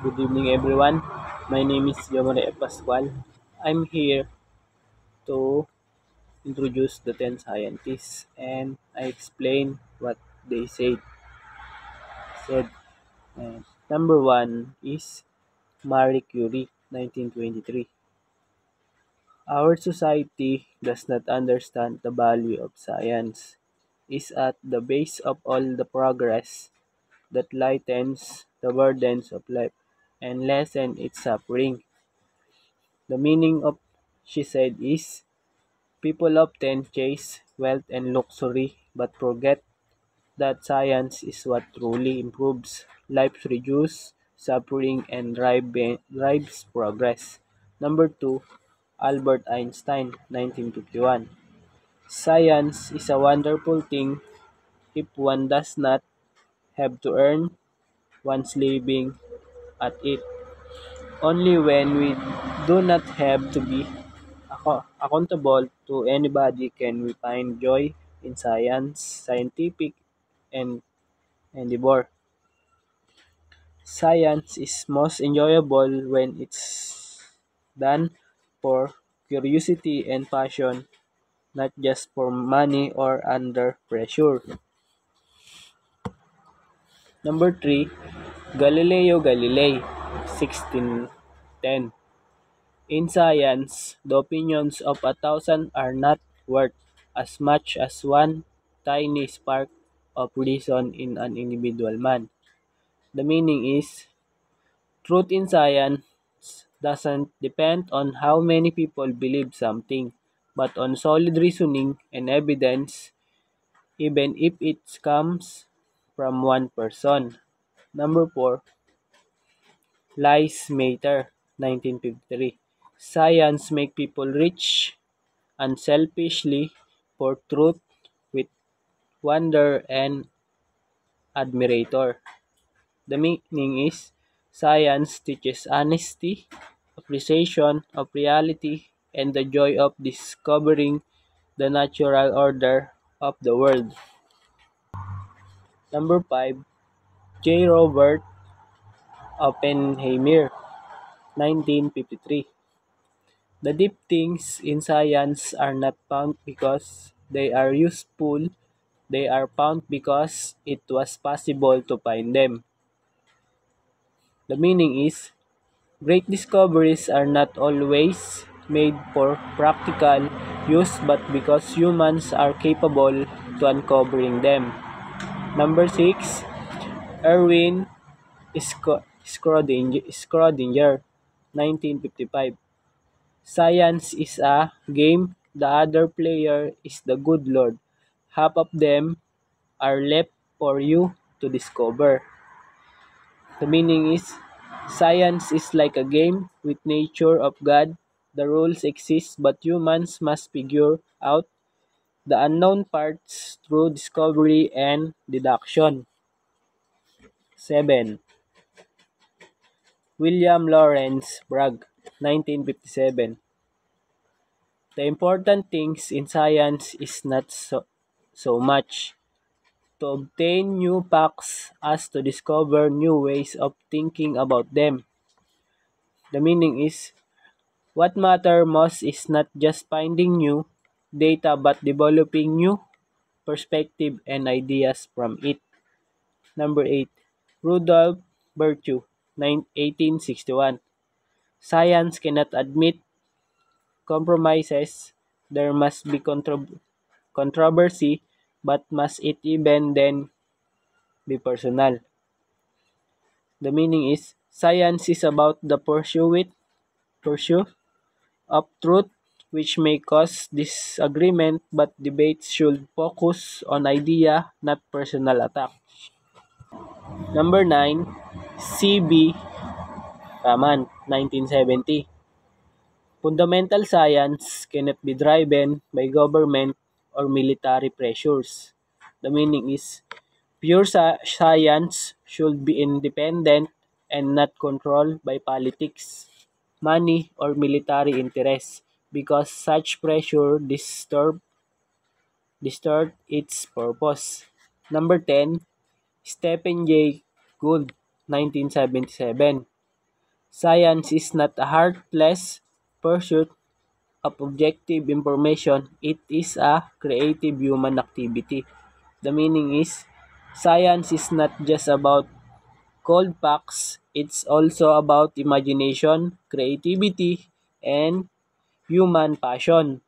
Good evening, everyone. My name is Yomare Pascual. I'm here to introduce the 10 scientists and I explain what they said. Number one is Marie Curie, 1923. Our society does not understand the value of science. Is at the base of all the progress that lightens the burdens of life and lessen its suffering. The meaning of she said is people often chase wealth and luxury but forget that science is what truly improves life, reduces suffering, and drives progress. Number two, Albert Einstein, 1951. Science is a wonderful thing if one does not have to earn one's living at it. Only when we do not have to be accountable to anybody can we find joy in scientific and endeavor. Science is most enjoyable when it's done for curiosity and passion, not just for money or under pressure. Number three, Galileo Galilei, 1610. In science, the opinions of 1,000 are not worth as much as one tiny spark of reason in an individual man. The meaning is, truth in science doesn't depend on how many people believe something, but on solid reasoning and evidence, even if it comes from one person. Number four, Lies Matter, 1953. Science make people rich unselfishly for truth with wonder and admirator. The meaning is science teaches honesty, appreciation of reality, and the joy of discovering the natural order of the world. Number five, J. Robert Oppenheimer, 1953. The deep things in science are not found because they are useful, they are found because it was possible to find them. The meaning is great discoveries are not always made for practical use but because humans are capable to uncovering them. Number 6, Erwin Schrödinger, 1955. Science is a game, the other player is the good Lord. Half of them are left for you to discover. The meaning is science is like a game with nature of God. The rules exist but humans must figure out the unknown parts through discovery and deduction. 7. William Lawrence Bragg, 1957. The important things in science is not so much to obtain new facts as to discover new ways of thinking about them. The meaning is what matters most is not just finding new data but developing new perspective and ideas from it. Number 8. Rudolf Virtue, 1861. Science cannot admit compromises. There must be controversy, but must it even then be personal? The meaning is science is about the pursuit of truth, which may cause disagreement, but debates should focus on idea, not personal attack. Number 9, C.B. Raman, 1970. Fundamental science cannot be driven by government or military pressures. The meaning is pure science should be independent and not controlled by politics, money, or military interests because such pressure distort its purpose. Number 10, Stephen Jay Gould, 1977. Science is not a heartless pursuit of objective information, it is a creative human activity. The meaning is, science is not just about cold facts, it's also about imagination, creativity, and human passion.